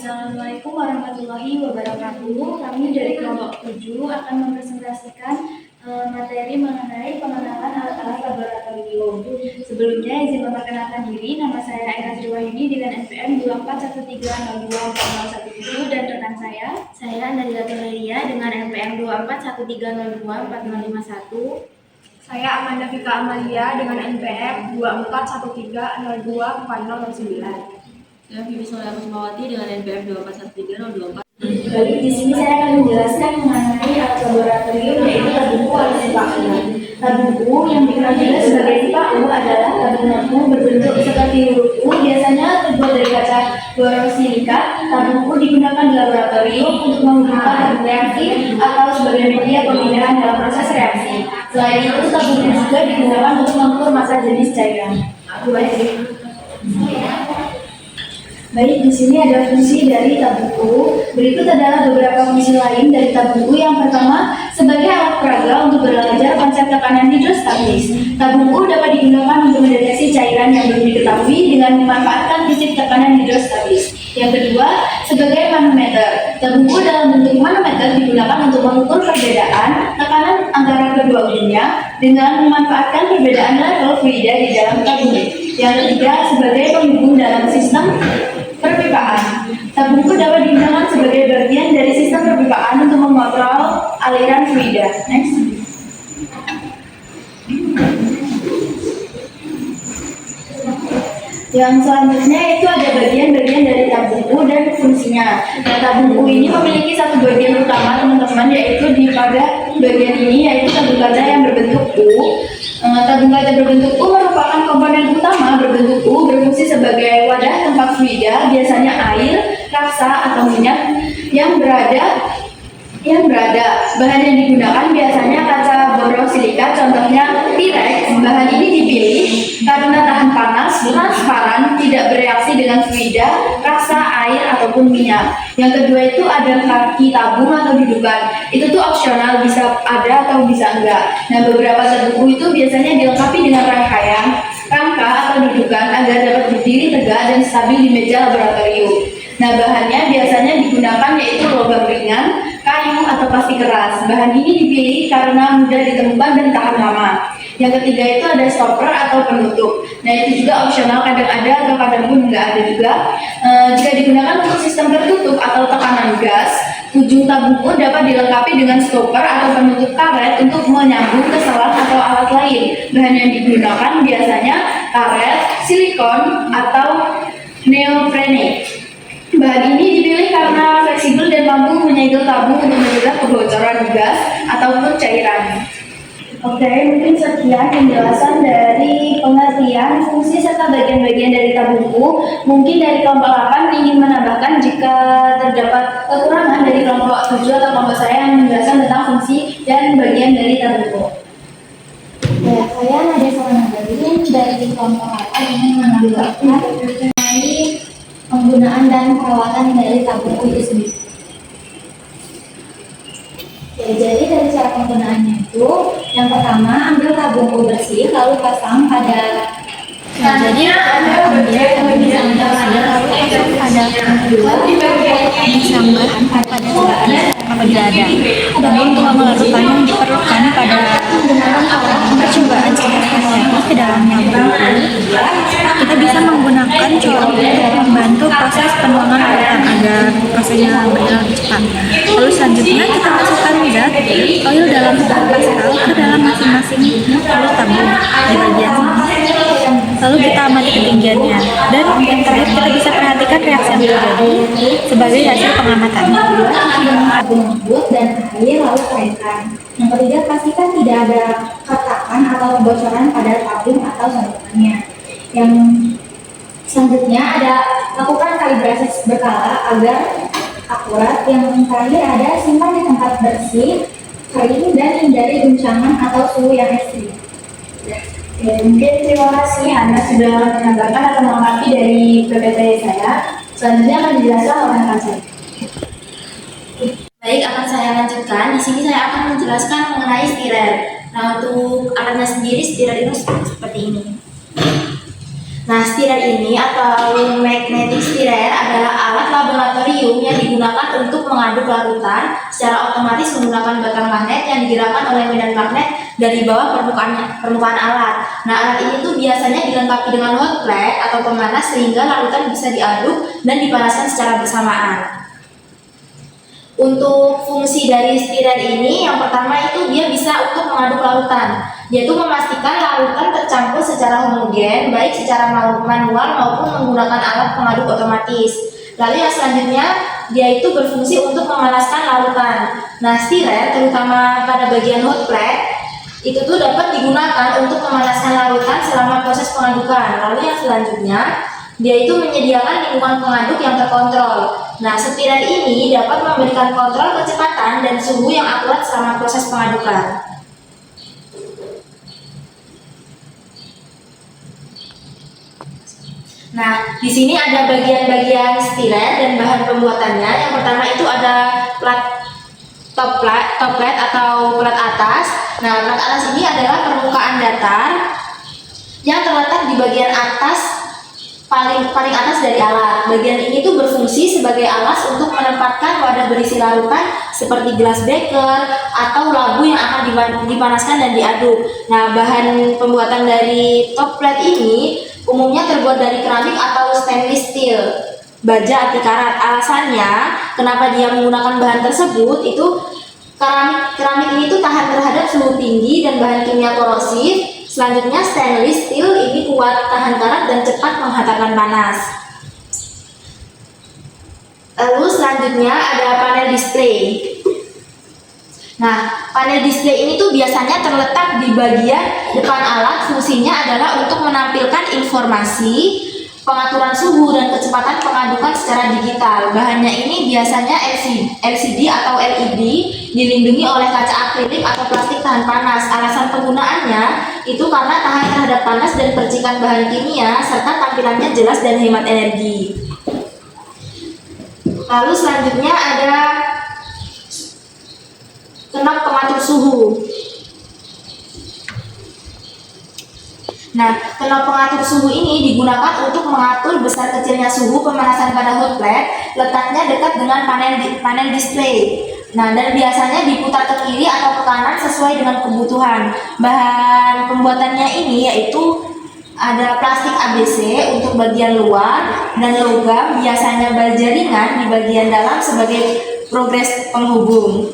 Assalamualaikum warahmatullahi wabarakatuh. Kami dari kelompok 7 akan mempresentasikan materi mengenai pengenalan alat-alat laboratorium. Sebelumnya izin memperkenalkan diri, nama saya Eka Sriwahyuni dengan NPM 2413024017 dan rekan saya Nadila Turelia dengan NPM 2413024051. Saya Amanda Vika Amalia dengan NPM 2413024009. Saya Vivi Soleh Kusmawati dengan NPM 24130204. Baik, di sini saya akan menjelaskan mengenai alat laboratorium yaitu tabung U atau pipa U. Tabung U yang dikenal juga sebagai pipa U adalah tabung U berbentuk seperti huruf U, biasanya terbuat dari kaca borosilikat. Tabung U digunakan di laboratorium untuk menghubungkan reaksi atau sebagai media pemindahan dalam proses reaksi. Selain itu, tabung U juga digunakan untuk mengukur massa jenis cairan. Baik, di sini ada fungsi dari tabung U. Berikut adalah beberapa fungsi lain dari tabung U. Yang pertama, sebagai alat peraga untuk belajar konsep tekanan hidrostabilis. Tabung U dapat digunakan untuk mendeteksi cairan yang belum diketahui dengan memanfaatkan titik tekanan hidrostabilis. Yang kedua, sebagai manometer. Tabung U dalam bentuk manometer digunakan untuk mengukur perbedaan tekanan antara kedua ujungnya dengan memanfaatkan perbedaan level fluida di dalam tabung. Yang ketiga, sebagai penghubung dalam sistem perpipaan. Tabung U dapat digunakan sebagai bagian dari sistem perpipaan untuk mengontrol aliran fluida. Next. Yang selanjutnya itu ada bagian-bagian dari tabung U dan fungsinya. Nah, tabung U ini memiliki satu bagian utama, teman-teman, yaitu pada bagian ini, yaitu tabung kaca yang berbentuk U. Tabung kaca berbentuk U merupakan komponen utama berbentuk U, berfungsi sebagai wadah tempat fluida, biasanya air, raksa, atau minyak yang berada. Bahan yang digunakan biasanya kaca borosilikat, contohnya Pirex. Bahan ini dipilih karena tahan panas, transparan, tidak bereaksi dengan fluida, raksa, air, ataupun minyak. Yang kedua itu ada kaki tabung atau dudukan. Itu tuh opsional, bisa ada atau bisa enggak. Nah, beberapa tabung itu biasanya dilengkapi dengan rangkaian, rangka atau dudukan agar dapat berdiri tegak dan stabil di meja laboratorium. Nah, bahannya biasanya digunakan yaitu logam ringan, kayu, atau plastik keras. Bahan ini dipilih karena mudah ditemukan dan tahan lama. Yang ketiga itu ada stopper atau penutup. Nah, itu juga opsional, kadang ada atau kadang pun nggak ada juga. Jika digunakan untuk sistem tertutup atau tekanan gas, ujung tabung U dapat dilengkapi dengan stopper atau penutup karet untuk menyambung ke selang atau alat lain. Bahan yang digunakan biasanya karet, silikon, atau neoprene. Bahan ini dipilih karena fleksibel dan mampu menyegel tabung untuk mencegah kebocoran gas ataupun cairan. Oke, mungkin sekian penjelasan dari pengertian, fungsi, serta bagian-bagian dari tabung U. Mungkin dari kelompok 8 ingin menambahkan jika terdapat kekurangan dari kelompok 7 atau kelompok saya yang menjelaskan tentang fungsi dan bagian dari tabung U. Ya, saya Nadia Sawanagarin dari kelompok 8 ingin menambahkan mengenai penggunaan dan perawatan dari tabung U itu sendiri. Ya, jadi dari cara penggunaannya itu, yang pertama ambil tabung U bersih lalu pasang pada Jadi ambil tabung sambar lalu pasang pada sambar pada tebakan apabila ada. Namun untuk melarutkan yang diperlukan pada percobaan secara ke dalamnya kita bisa menggunakan colok untuk membantu proses penuangan larutan agar prosesnya berjalan cepat. Lalu selanjutnya kita masukkan zat oil dalam 1 pascal ke dalam masing-masing lalu tabung di bagian sini. Lalu kita amati ketinggiannya, dan yang terakhir kita bisa perhatikan reaksi yang terjadi sebagai hasil pengamatan. tabung lembut dan air lalu cairkan. Yang ketiga, pastikan tidak ada retakan atau kebocoran pada tabung atau salurannya. Yang selanjutnya ada lakukan kalibrasi berkala agar akurat. Yang terakhir ada simpan di tempat bersih, kering, dan hindari guncangan atau suhu yang ekstrim. Ya, mungkin terima kasih Anda sudah menambahkan atau melengkapi dari PPT saya. Selanjutnya akan dijelaskan oleh rekan saya. Baik, akan saya lanjutkan. Di sini saya akan menjelaskan mengenai stirer. Nah, untuk alatnya sendiri, stirer itu seperti ini. Nah, stirer ini atau magnetic stirer adalah alat laboratorium digunakan untuk mengaduk larutan secara otomatis menggunakan batang magnet yang digerakkan oleh medan magnet dari bawah permukaan alat. Nah, alat ini tuh biasanya dilengkapi dengan hot plate atau pemanas sehingga larutan bisa diaduk dan dipanaskan secara bersamaan. Untuk fungsi dari stirer ini, yang pertama itu dia bisa untuk mengaduk larutan, yaitu memastikan larutan tercampur secara homogen, baik secara manual maupun menggunakan alat pengaduk otomatis. Lalu yang selanjutnya, dia itu berfungsi untuk memanaskan larutan. Nah, stirer terutama pada bagian hot plate itu tuh dapat digunakan untuk memanaskan larutan selama proses pengadukan. Lalu yang selanjutnya, dia itu menyediakan lingkungan pengaduk yang terkontrol. Nah, stirer ini dapat memberikan kontrol kecepatan dan suhu yang akurat selama proses pengadukan. Nah, di sini ada bagian-bagian stirer dan bahan pembuatannya. Yang pertama itu ada top plate atau plat atas. Nah, plat atas ini adalah permukaan datar yang terletak di bagian atas paling atas dari alat. Bagian ini tuh berfungsi sebagai alas untuk menempatkan wadah berisi larutan seperti gelas beker atau labu yang akan dipanaskan dan diaduk. Nah, bahan pembuatan dari top plate ini umumnya terbuat dari keramik atau stainless steel, baja anti karat. Alasannya kenapa dia menggunakan bahan tersebut itu keramik ini tuh tahan terhadap suhu tinggi dan bahan kimia korosif. Selanjutnya stainless steel ini kuat tahan karat dan cepat menghantarkan panas. Lalu selanjutnya ada panel display. Nah, panel display ini tuh biasanya terletak di bagian depan alat. Fungsinya adalah untuk menampilkan informasi, pengaturan suhu dan kecepatan pengadukan secara digital. Bahannya ini biasanya LCD atau LED, dilindungi oleh kaca akrilik atau plastik tahan panas. Alasan penggunaannya itu karena tahan terhadap panas dan percikan bahan kimia serta tampilannya jelas dan hemat energi. Lalu selanjutnya ada knob pengatur suhu. Nah, knob pengatur suhu ini digunakan untuk mengatur besar kecilnya suhu pemanasan pada hot plate. Letaknya dekat dengan panel display. Nah, dan biasanya diputar ke kiri atau ke kanan sesuai dengan kebutuhan. Bahan pembuatannya ini yaitu ada plastik ABC untuk bagian luar dan logam biasanya baja ringan di bagian dalam sebagai progres penghubung.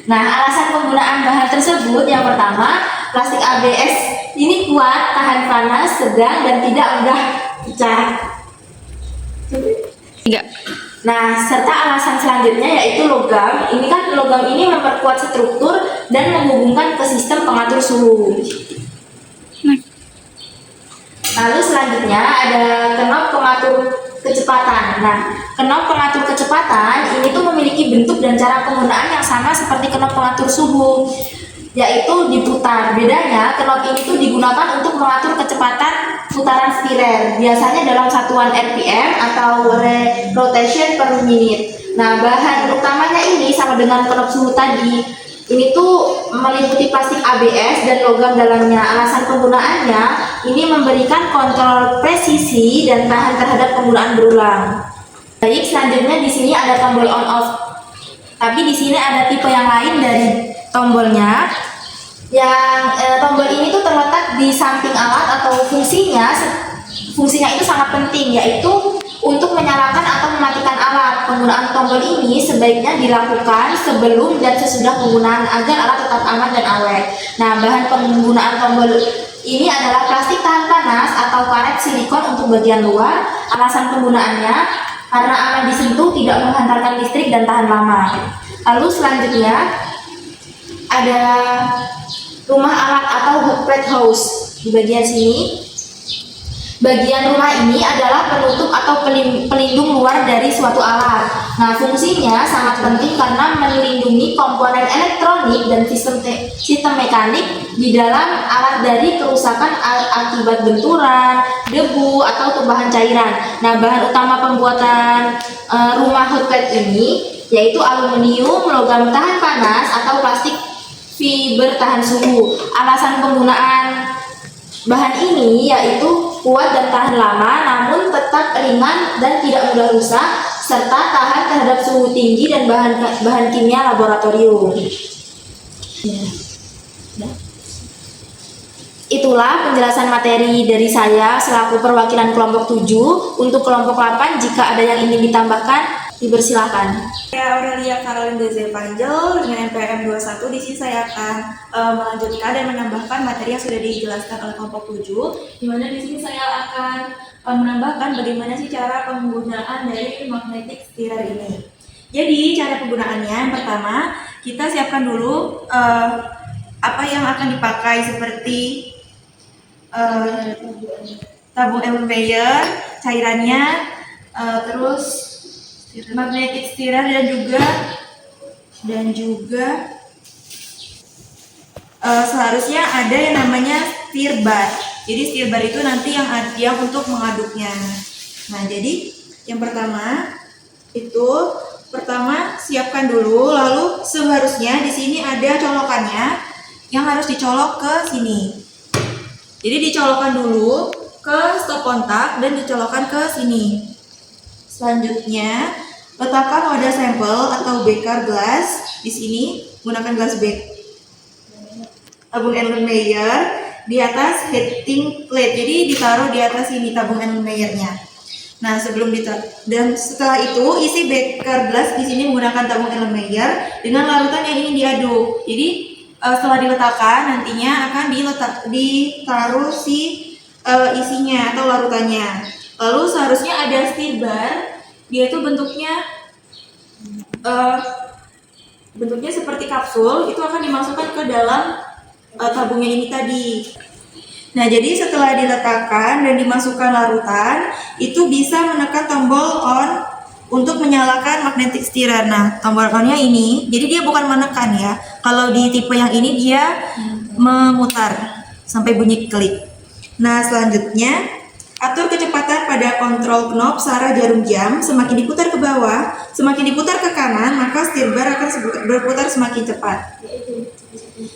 Nah, alasan penggunaan bahan tersebut yang pertama, plastik ABS ini kuat, tahan panas, sedang dan tidak mudah pecah. Nah, serta alasan selanjutnya yaitu logam. Ini kan logam ini memperkuat struktur dan menghubungkan ke sistem pengatur suhu. Lalu selanjutnya ada knob pengatur kecepatan. Nah, knob pengatur kecepatan ini tuh memiliki bentuk dan cara penggunaan yang sama seperti knob pengatur suhu, yaitu diputar. Bedanya knob ini tuh digunakan untuk mengatur kecepatan putaran stirer, biasanya dalam satuan RPM atau rotation per minute. Nah, bahan utamanya ini sama dengan knob suhu tadi. Ini tuh meliputi plastik ABS dan logam dalamnya. Alasan penggunaannya ini memberikan kontrol presisi dan tahan terhadap penggunaan berulang. Baik, selanjutnya di sini ada tombol on off. Tapi di sini ada tipe yang lain dari tombolnya. Yang tombol ini tuh terletak di samping alat atau fungsinya itu sangat penting, yaitu untuk menyalakan atau mematikan alat. Penggunaan tombol ini sebaiknya dilakukan sebelum dan sesudah penggunaan agar alat tetap aman dan awet. Nah, bahan penggunaan tombol ini adalah plastik tahan panas atau karet silikon untuk bagian luar. Alasan penggunaannya karena aman disentuh, tidak menghantarkan listrik dan tahan lama. Lalu selanjutnya ada rumah alat atau hot plate house di bagian sini. Bagian rumah ini adalah penutup atau pelindung luar dari suatu alat. Nah, fungsinya sangat penting karena melindungi komponen elektronik dan sistem mekanik di dalam alat dari kerusakan akibat benturan, debu, atau tumpahan cairan. Nah, bahan utama pembuatan rumah hot plate ini yaitu aluminium, logam tahan panas, atau plastik fiber tahan suhu. Alasan penggunaan bahan ini yaitu kuat dan tahan lama, namun tetap ringan dan tidak mudah rusak, serta tahan terhadap suhu tinggi dan bahan kimia laboratorium. Itulah penjelasan materi dari saya selaku perwakilan kelompok 7. Untuk kelompok 8, jika ada yang ingin ditambahkan, dipersilakan. Saya Aurelia Caroline Dezel Panjel dengan NPM 21. Di sini saya akan melanjutkan dan menambahkan materi yang sudah dijelaskan oleh kelompok 7. Di mana di sini saya akan menambahkan bagaimana sih cara penggunaan dari magnetic stirrer ini. Jadi cara penggunaannya yang pertama kita siapkan dulu apa yang akan dipakai seperti tabung Erlenmeyer, cairannya, terus magnetic stirrer dan juga seharusnya ada yang namanya stir bar. Jadi stir bar itu nanti yang untuk mengaduknya. Nah, jadi yang pertama siapkan dulu, lalu seharusnya di sini ada colokannya yang harus dicolok ke sini. Jadi dicolokkan dulu ke stop kontak dan dicolokkan ke sini. Selanjutnya, letakkan wadah sampel atau beaker glass di sini, gunakan gelas tabung Erlenmeyer di atas heating plate. Jadi ditaruh di atas ini tabung Erlenmeyer-nya. Nah, dan setelah itu isi beaker glass di sini menggunakan tabung Erlenmeyer dengan larutan yang ingin diaduk. Jadi setelah diletakkan nantinya akan ditaruh isinya atau larutannya. Lalu seharusnya ada stir bar, dia itu bentuknya seperti kapsul, itu akan dimasukkan ke dalam tabungnya ini tadi. Nah, jadi setelah diletakkan dan dimasukkan larutan, itu bisa menekan tombol on untuk menyalakan magnetic stirrer. Nah, tombol on-nya ini, jadi dia bukan menekan ya. Kalau di tipe yang ini dia memutar sampai bunyi klik. Nah, selanjutnya atur kecepatan pada kontrol knob searah jarum jam. Semakin diputar ke bawah, semakin diputar ke kanan, maka stir bar akan berputar semakin cepat.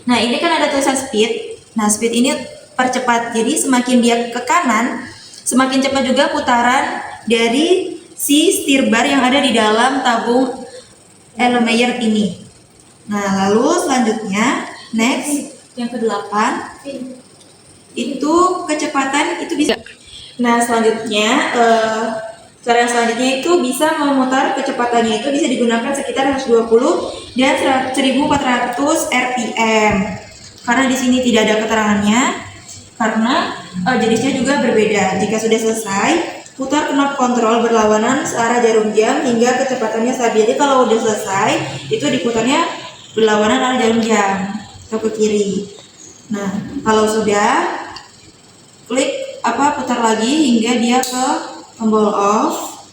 Nah, ini kan ada tulisan speed. Nah, speed ini percepat. Jadi semakin dia ke kanan, semakin cepat juga putaran dari si stir bar yang ada di dalam tabung Erlenmeyer ini. Nah, lalu selanjutnya next yang ke-8 itu kecepatan itu bisa. Nah, selanjutnya cara yang selanjutnya itu bisa memutar kecepatannya itu bisa digunakan sekitar 120 dan 1400 rpm. Karena di sini tidak ada keterangannya, karena jenisnya juga berbeda. Jika sudah selesai, putar knob kontrol berlawanan searah jarum jam hingga kecepatannya stabil. Jadi kalau udah selesai, itu diputarnya berlawanan arah jarum jam atau ke kiri. Nah, kalau sudah, klik putar lagi hingga dia ke tombol off.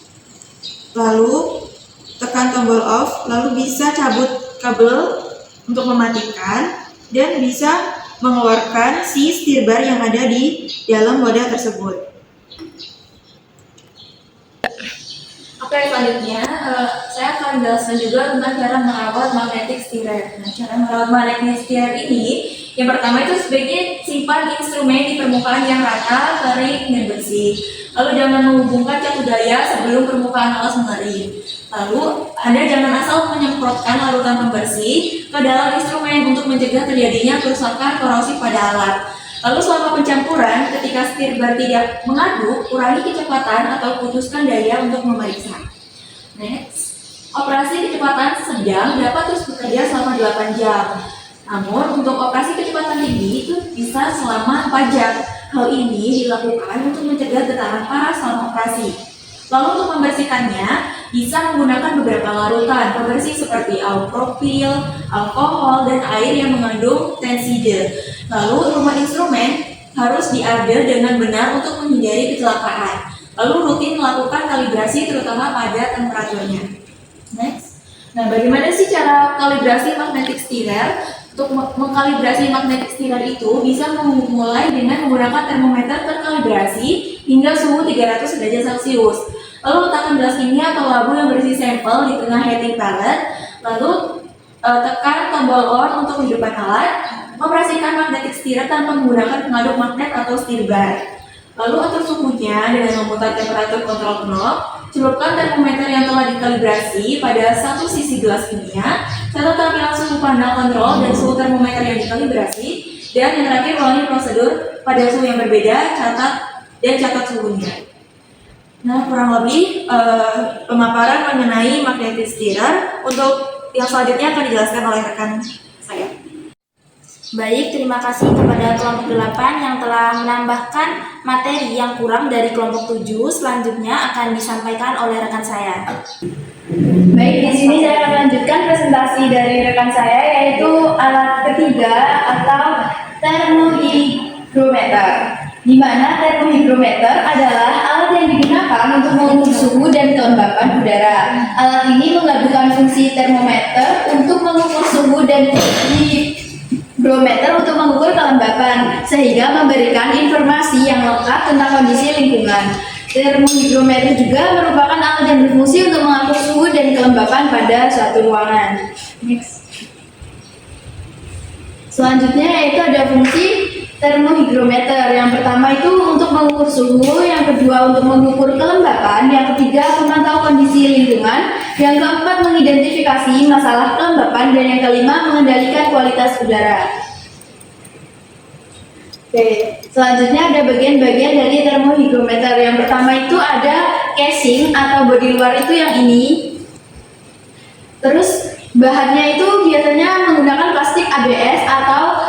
Lalu tekan tombol off, lalu bisa cabut kabel untuk mematikan dan bisa mengeluarkan si stir bar yang ada di dalam wadah tersebut. Oke, selanjutnya saya akan menjelaskan juga tentang cara merawat magnetic stirrer. Nah, cara merawat magnetic stirrer ini, yang pertama itu sebaiknya simpan instrumen di permukaan yang rata, kering, dan bersih. Lalu jangan menghubungkan catu daya sebelum permukaan alas mengering. Lalu Anda jangan asal menyemprotkan larutan pembersih ke dalam instrumen untuk mencegah terjadinya kerusakan korosif pada alat. Lalu selama pencampuran, ketika stir bar tidak mengaduk, kurangi kecepatan atau putuskan daya untuk memeriksa. Next, operasi kecepatan sedang dapat terus bekerja selama 8 jam. Namun, untuk operasi kecepatan tinggi itu bisa selama 4 jam. Hal ini dilakukan untuk mencegah getaran parah selama operasi. Lalu untuk membersihkannya, bisa menggunakan beberapa larutan pembersih seperti alpropil, alkohol, dan air yang mengandung tenside. Lalu rumah instrumen harus diadil dengan benar untuk menghindari kecelakaan. Lalu rutin melakukan kalibrasi terutama pada temperaturnya. Next. Nah, bagaimana sih cara kalibrasi magnetic stirrer? Untuk mengkalibrasi magnetic stirrer itu bisa memulai dengan menggunakan termometer terkalibrasi hingga suhu 300 derajat Celcius. Lalu letakkan gelas kimia atau labu yang berisi sampel di tengah heating pallet. Lalu tekan tombol on untuk menghidupkan alat. Operasikan magnetic stirrer tanpa menggunakan pengaduk magnet atau stir bar. Lalu atur suhunya dengan memutar temperatur kontrol knob. Celupkan termometer yang telah dikalibrasi pada satu sisi gelas kimia. Catat tampilan suhu panel kontrol dan suhu termometer yang dikalibrasi. Dan yang terakhir, ulangi prosedur pada suhu yang berbeda, catat suhunya. Nah, kurang lebih pemaparan mengenai magnetic stirrer. Untuk yang selanjutnya akan dijelaskan oleh rekan saya. Baik, terima kasih kepada kelompok 8 yang telah menambahkan materi yang kurang dari kelompok 7. Selanjutnya akan disampaikan oleh rekan saya. Baik, di sini saya akan lanjutkan presentasi dari rekan saya, yaitu alat ketiga atau termohigrometer. Di mana termohigrometer adalah alat yang digunakan untuk mengukur suhu dan kelembapan udara. Alat ini menggabungkan fungsi termometer untuk mengukur suhu dan higrometer untuk mengukur kelembapan, sehingga memberikan informasi yang lengkap tentang kondisi lingkungan. Termohigrometer juga merupakan alat yang berfungsi untuk mengatur suhu dan kelembapan pada suatu ruangan. Next. Selanjutnya yaitu ada fungsi termohigrometer. Yang pertama itu untuk mengukur suhu, yang kedua untuk mengukur kelembapan, yang ketiga memantau kondisi lingkungan, yang keempat mengidentifikasi masalah kelembapan, dan yang kelima mengendalikan kualitas udara. Oke, selanjutnya ada bagian-bagian dari termohigrometer. Yang pertama itu ada casing atau bodi luar itu yang ini. Terus bahannya itu biasanya menggunakan plastik ABS atau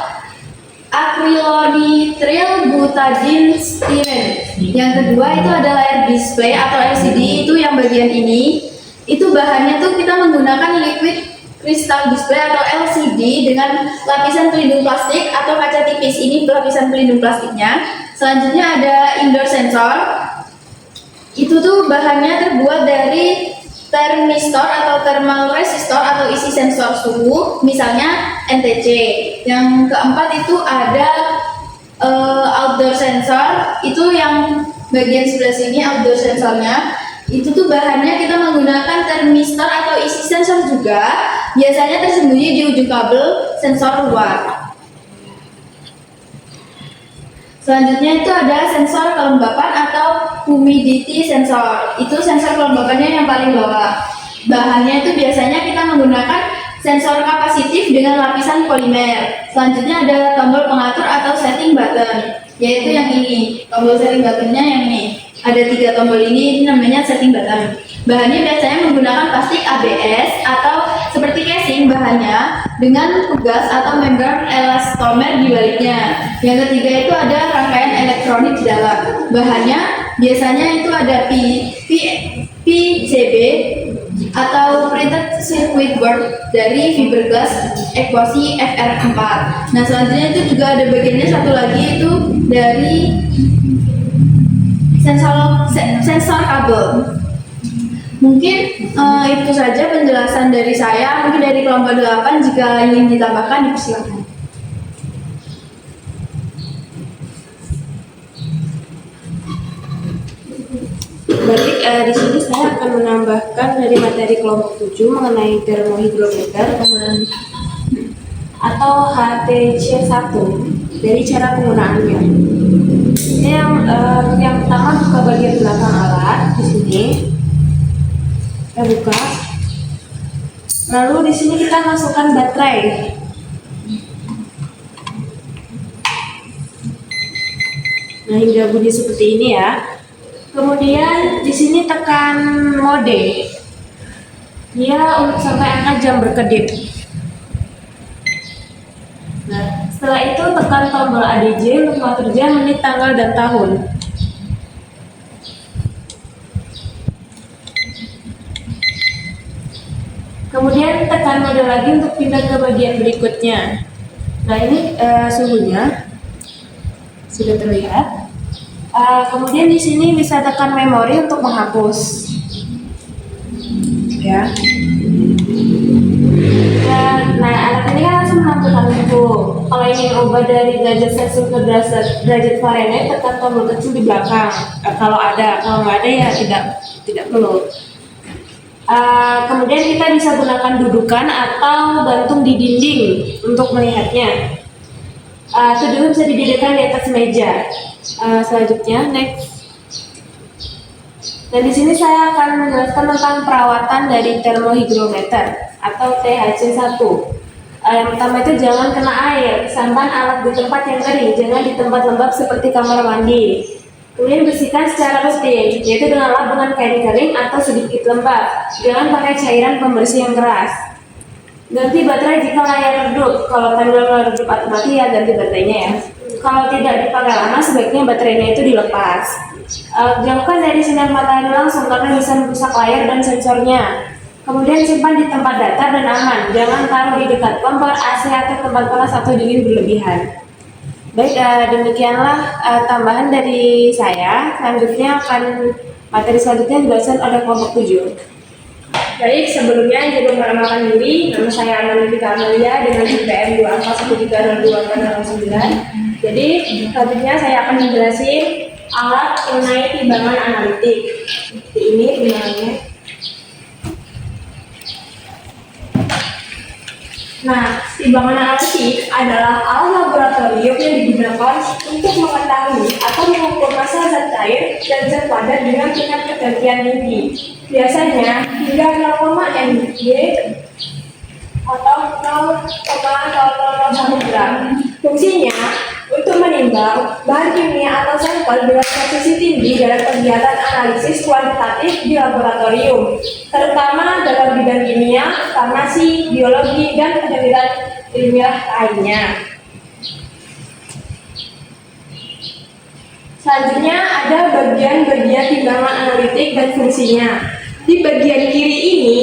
acrylonitrile butadiene styrene. Yang kedua itu ada layar display atau LCD, itu yang bagian ini. Itu bahannya tuh kita menggunakan liquid crystal display atau LCD dengan lapisan pelindung plastik atau kaca tipis. Ini lapisan pelindung plastiknya. Selanjutnya ada indoor sensor. Itu tuh bahannya terbuat dari termistor atau thermal resistor atau isi sensor suhu, misalnya NTC. Yang keempat itu ada outdoor sensor, itu yang bagian sebelah sini outdoor sensornya. Itu tuh bahannya kita menggunakan termistor atau isi sensor juga, biasanya tersembunyi di ujung kabel sensor luar. Selanjutnya itu ada sensor kelembapan atau humidity sensor. Itu sensor kelembapannya yang paling bawah. Bahannya itu biasanya kita menggunakan sensor kapasitif dengan lapisan polimer. Selanjutnya ada tombol pengatur atau setting button, yaitu yang ini. Tombol setting buttonnya yang ini. Ada 3 tombol ini namanya setting button. Bahannya biasanya menggunakan plastik ABS atau seperti casing bahannya dengan pegas atau membran elastomer di baliknya. Yang ketiga itu ada rangkaian elektronik di dalam. Bahannya biasanya itu ada PCB atau printed circuit board dari fiberglass epoxy FR4. Nah, selanjutnya itu juga ada bagiannya satu lagi, itu dari sensor kabel. Mungkin itu saja penjelasan dari saya. Mungkin dari kelompok 8 jika ingin ditambahkan dipersilakan. Baik, di sini saya akan menambahkan dari materi kelompok 7 mengenai termohigrometer atau HTC1 dari cara penggunaannya. Ini yang pertama, buka bagian belakang alat di sini. Kita buka. Lalu di sini kita masukkan baterai. Nah, hingga bunyi seperti ini ya. Kemudian di sini tekan mode. Dia untuk sampai angka jam berkedip. Nah, setelah itu tekan tombol ADJ untuk mengatur jam, menit, tanggal, dan tahun. Kemudian tekan mode lagi untuk pindah ke bagian berikutnya. Nah, ini suhunya sudah terlihat. Kemudian di sini bisa tekan memori untuk menghapus. Ya. Nah, alat ini kan langsung menampilkan suhu. Kalau ingin ubah dari derajat Celcius ke derajat Fahrenheit, tekan tombol kecil di belakang. Kalau nggak ada ya tidak perlu. Kemudian kita bisa gunakan dudukan atau gantung di dinding untuk melihatnya. Itu dulu bisa didirikan di atas meja. Selanjutnya, next. Dan di sini saya akan menjelaskan tentang perawatan dari termohigrometer atau THC1. Yang pertama itu jangan kena air, simpan alat di tempat yang kering, jangan di tempat lembab seperti kamar mandi. Kemudian bersihkan secara rutin, yaitu dengan lap dengan kain kering atau sedikit lembab. Jangan pakai cairan pembersih yang keras. Ganti baterai jika layar redup. Kalau panel redup atau mati ya ganti baterainya ya. Kalau tidak dipakai lama, sebaiknya baterainya itu dilepas. Jauhkan dari sinar matahari langsung karena bisa merusak layar dan sensornya. Kemudian simpan di tempat datar dan aman. Jangan taruh di dekat kompor, AC atau tempat panas atau dingin berlebihan. Baik, demikianlah tambahan dari saya. Selanjutnya materi selanjutnya dijelaskan oleh kelompok 7. Baik, sebelumnya izin memperkenalkan diri. Nama saya Amelia Amelia dengan IPM 2 angka 13029. Jadi, selanjutnya saya akan menjelaskan alat mengenai timbangan analitik. Seperti ini timbangannya. Nah, timbangan analitik adalah alat laboratorium yang digunakan untuk mengetahui atau mengukur massa zat cair dan zat padat dengan tingkat kegantian tinggi. Biasanya hingga 0, mg atau 0,001 gram. Fungsinya untuk menimbang bahan kimia atau sampel dengan posisi tinggi dalam kegiatan analisis kuantitatif di laboratorium, terutama dalam bidang kimia, farmasi, biologi, dan penelitian ilmiah lainnya. Selanjutnya ada bagian-bagian timbangan analitik dan fungsinya. Di bagian kiri ini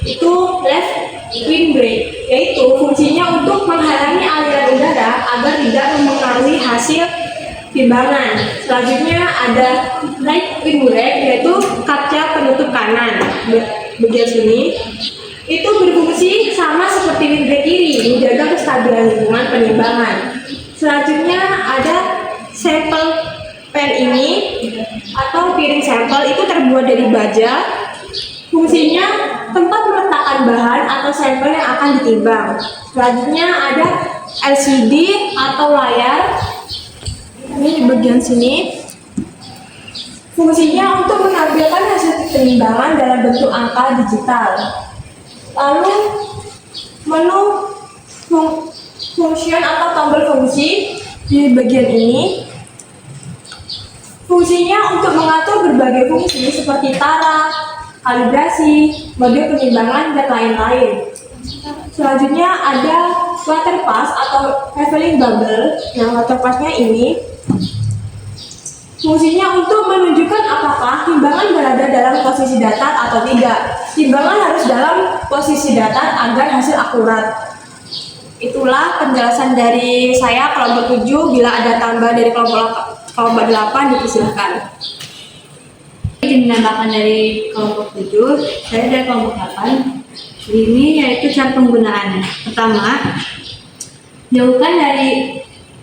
itu left windbreak, yaitu fungsinya untuk menghalangi aliran udara agar tidak mempengaruhi hasil timbangan. Selanjutnya ada right windbreak, yaitu kaca penutup kanan. Bagian sini itu berfungsi sama seperti windbreak kiri, menjaga kestabilan lingkungan penimbangan. Selanjutnya ada sampel pen ini atau piring sampel, itu terbuat dari baja. Fungsinya tempat meletakkan bahan atau sampel yang akan ditimbang. Selanjutnya ada LCD atau layar. Ini di bagian sini. Fungsinya untuk menampilkan hasil penimbangan dalam bentuk angka digital. Lalu menu function atau tombol fungsi di bagian ini. Fungsinya untuk mengatur berbagai fungsi seperti tara, kalibrasi, mode penimbangan, dan lain-lain. Selanjutnya ada water pass atau leveling bubble. Yang water passnya ini fungsinya untuk menunjukkan apakah timbangan berada dalam posisi datar atau tidak. Timbangan harus dalam posisi datar agar hasil akurat. Itulah penjelasan dari saya kelompok 7. Bila ada tambah dari kelompok 8 dipersilakan. Izin menambahkan dari kelompok 7, saya dari kelompok 8. Ini yaitu cara penggunaannya. Pertama,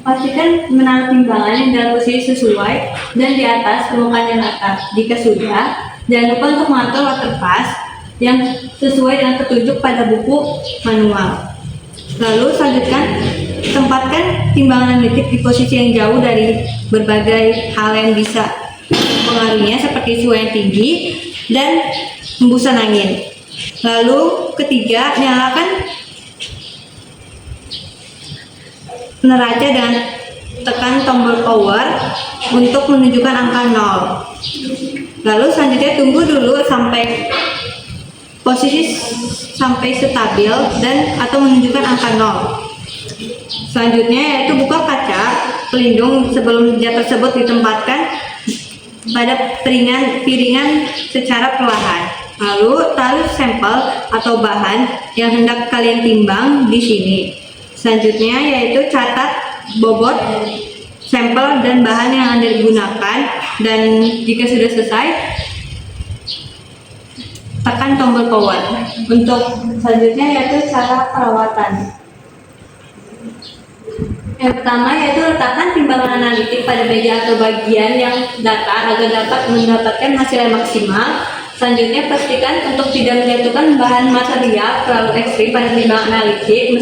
pastikan menaruh timbangan yang dalam posisi sesuai dan di atas permukaan yang rata. Jika sudah, jangan lupa untuk mengatur water pass yang sesuai dengan petunjuk pada buku manual. Lalu tempatkan timbangan analitik di posisi yang jauh dari berbagai hal yang bisa pengaruhnya seperti suhu yang tinggi dan hembusan angin. Lalu ketiga, nyalakan neraca dengan tekan tombol power untuk menunjukkan angka 0. Lalu selanjutnya tunggu dulu sampai posisi stabil dan atau menunjukkan angka 0. Selanjutnya yaitu buka kaca pelindung sebelum zat tersebut ditempatkan pada piringan secara perlahan. Lalu taruh sampel atau bahan yang hendak kalian timbang di sini. Selanjutnya yaitu catat bobot sampel dan bahan yang Anda digunakan, dan jika sudah selesai tekan tombol power. Untuk selanjutnya yaitu cara perawatan. Yang pertama yaitu letakkan timbangan analitik pada meja atau bagian yang datar agar dapat mendapatkan hasil yang maksimal. Selanjutnya pastikan untuk tidak menjatuhkan bahan material terlalu ekstrim pada timbangan analitik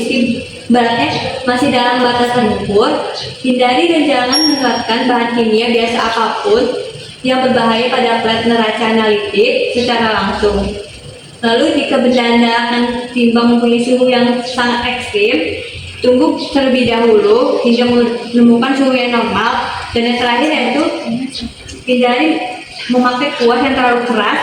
Baratnya masih dalam batas terukur, hindari dan jangan menerapkan bahan kimia biasa apapun yang berbahaya pada plat neraca analitik secara langsung. Lalu jika benda akan timbang mempunyai suhu yang sangat ekstrim, tunggu terlebih dahulu hingga menemukan suhu yang normal. Dan yang terakhir yaitu hindari memakai kuas yang terlalu keras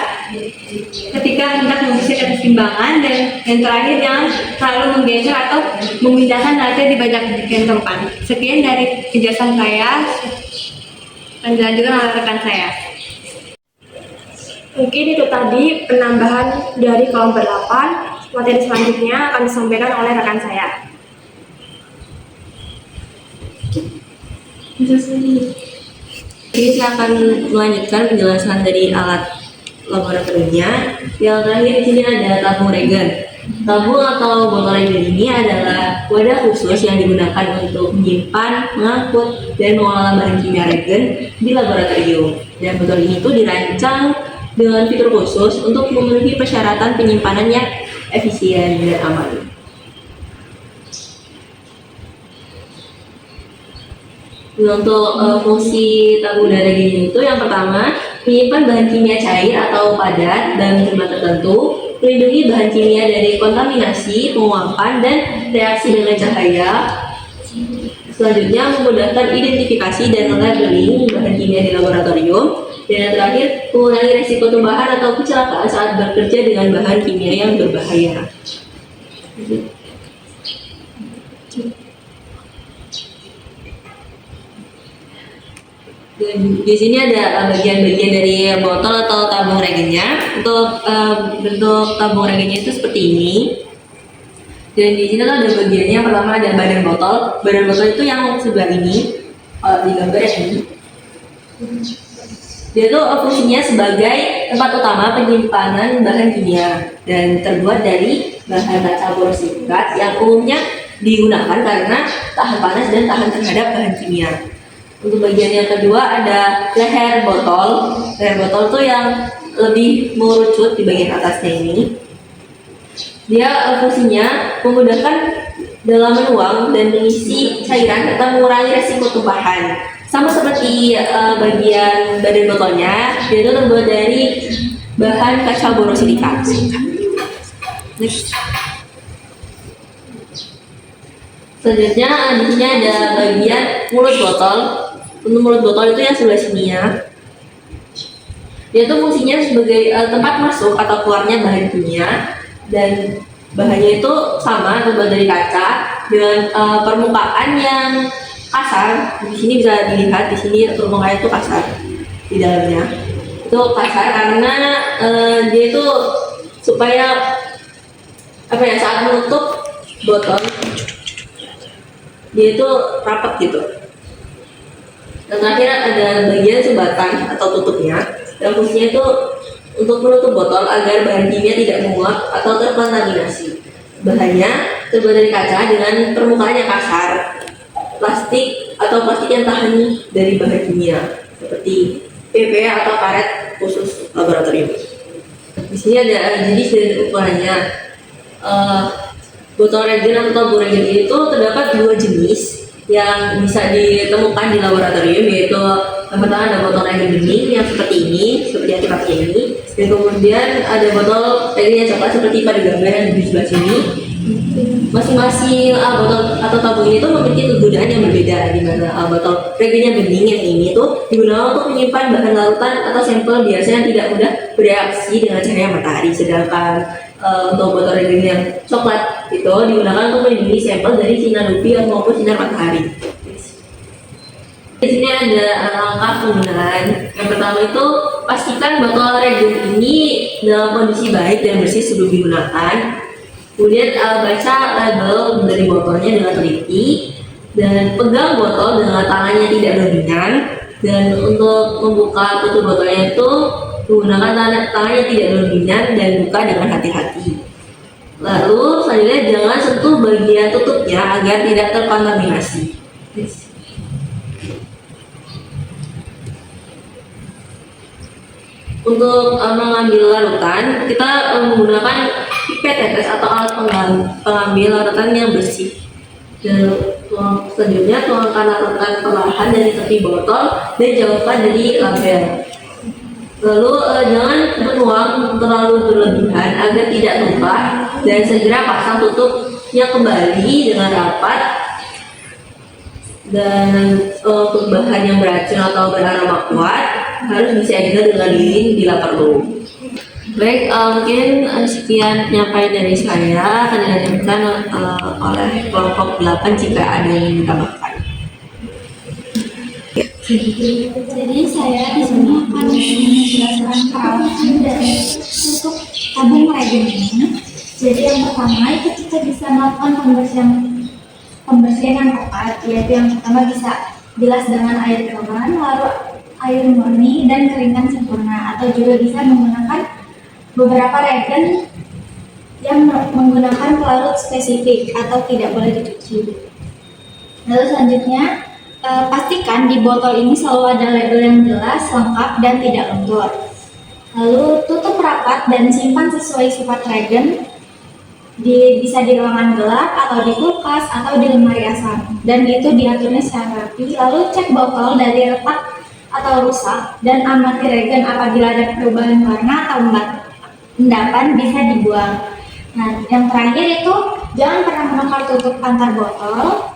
ketika hendak membersihkan timbangan, dan yang terakhir jangan terlalu menggeser atau memindahkan neraca di banyak tempat. Sekian dari penjelasan saya, dan dilanjutkan oleh rekan saya. Mungkin itu tadi penambahan dari kelompok 8. Materi selanjutnya akan disampaikan oleh rekan saya. Jadi saya akan melanjutkan penjelasan dari alat laboratoriumnya. Yang terakhir di sini ada tabung regen. Tabung atau botol regen ini adalah wadah khusus yang digunakan untuk menyimpan, mengangkut, dan mengolah bahan kimia regen di laboratorium. Dan botol ini tuh dirancang dengan fitur khusus untuk memenuhi persyaratan penyimpanan yang efisien dan aman. Untuk fungsi tabung dan regen itu, yang pertama, menyimpan bahan kimia cair atau padat dalam jumlah tertentu, melindungi bahan kimia dari kontaminasi, penguapan, dan reaksi dengan cahaya. Selanjutnya, memudahkan identifikasi dan labeling bahan kimia di laboratorium. Dan yang terakhir, mengurangi risiko tumpahan atau kecelakaan saat bekerja dengan bahan kimia yang berbahaya. Dan di sini ada bagian-bagian dari botol atau tabung regennya. Untuk bentuk tabung regennya itu seperti ini. Dan di sini tuh ada bagiannya. Yang pertama ada badan botol. Badan botol itu yang sebelah ini, di gambar ini. Dia tuh fungsinya sebagai tempat utama penyimpanan bahan kimia dan terbuat dari bahan kaca borosilikat yang umumnya digunakan karena tahan panas dan tahan terhadap bahan kimia. Untuk bagian yang kedua ada leher botol. Leher botol tuh yang lebih mengerucut di bagian atasnya ini. Dia fungsinya memudahkan dalam menuang dan mengisi cairan serta mengurangi resiko tumpahan. Sama seperti bagian badan botolnya, dia itu terbuat dari bahan kaca borosilikat. Next. Selanjutnya di sini ada bagian mulut botol. Untuk mulut botol itu yang sebelah sini ya. Dia tuh fungsinya sebagai tempat masuk atau keluarnya bahan kimia, dan bahannya itu sama, terbuat dari kaca dengan permukaan yang kasar. Di sini bisa dilihat, di sini permukaan itu kasar di dalamnya. Itu kasar karena dia itu supaya saat menutup botol dia itu rapat gitu. Dan terakhir ada bagian sumbatan atau tutupnya, yang fungsinya itu untuk menutup botol agar bahan kimia tidak menguap atau terkontaminasi. Bahannya terbuat dari kaca dengan permukaan yang kasar, plastik atau plastik yang tahan dari bahan kimia seperti PP atau karet khusus laboratorium. Di sini ada jenis dan ukurannya. Botol regen atau tabung regen itu terdapat dua jenis yang bisa ditemukan di laboratorium, yaitu yang pertama ada botol regen bening yang seperti ini, seperti yang kita pakai ini, dan kemudian ada botol regen yang coklat seperti pada gambar yang di sebelah sini. Masing-masing botol atau tabung ini tuh memiliki kegunaan yang berbeda, di mana botol regennya bening yang ini tuh digunakan untuk menyimpan bahan larutan atau sampel biasa yang tidak mudah bereaksi dengan cahaya matahari, sedangkan untuk botol regen yang coklat itu digunakan untuk melindungi sampel dari sinar UV maupun sinar matahari. Di sini ada langkah penggunaan. Yang pertama itu pastikan botol regen ini dalam kondisi baik dan bersih sebelum digunakan. Kemudian baca label dari botolnya dengan teliti dan pegang botol dengan tangannya tidak dominan. Dan untuk membuka tutup botolnya itu menggunakan tangannya tidak dominan dan buka dengan hati-hati. Lalu selanjutnya jangan sentuh bagian tutupnya agar tidak terkontaminasi. Untuk mengambil larutan, kita menggunakan pipet tetes atau alat pengambil larutan yang bersih. Dan selanjutnya tuangkan larutan perlahan dari tepi botol dan jauhkan dari label. Lalu jangan menuang terlalu berlebihan agar tidak tumpah, dan segera pasang tutupnya kembali dengan rapat. Dan untuk bahan yang beracun atau beraroma kuat harus disegel dengan lilin bila perlu. Baik, mungkin sekian penyampaian dari saya, akan dilanjutkan oleh kelompok 8 jika ada yang ditambahkan. Jadi saya di sini akan menjelaskan perawatan dari untuk tabung regen ini. Jadi yang pertama itu kita bisa melakukan pembersihan yang tepat, yaitu yang pertama bisa bilas dengan air keran, lalu air murni dan keringkan sempurna, atau juga bisa menggunakan beberapa regen yang menggunakan pelarut spesifik atau tidak boleh dicuci. Lalu selanjutnya pastikan di botol ini selalu ada label yang jelas, lengkap, dan tidak lentur. Lalu tutup rapat dan simpan sesuai sifat regen, bisa di ruangan gelap atau di kulkas atau di lemari asam, dan itu diaturnya secara rapi. Lalu cek botol dari retak atau rusak dan amati regen, apabila ada perubahan warna atau endapan bisa dibuang. Nah, yang terakhir itu jangan pernah menukar tutup antar botol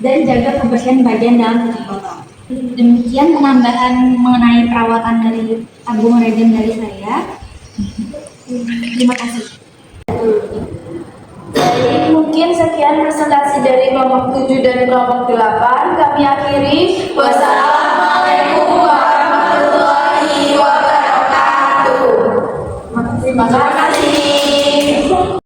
dan jaga kebersihan bagian dalam tutup botol. Demikian penambahan mengenai perawatan dari tabung regen dari saya. Terima kasih. Baik, mungkin sekian presentasi dari kelompok 7 dan kelompok 8. Kami akhiri. Wassalamualaikum warahmatullahi wabarakatuh. Terima kasih.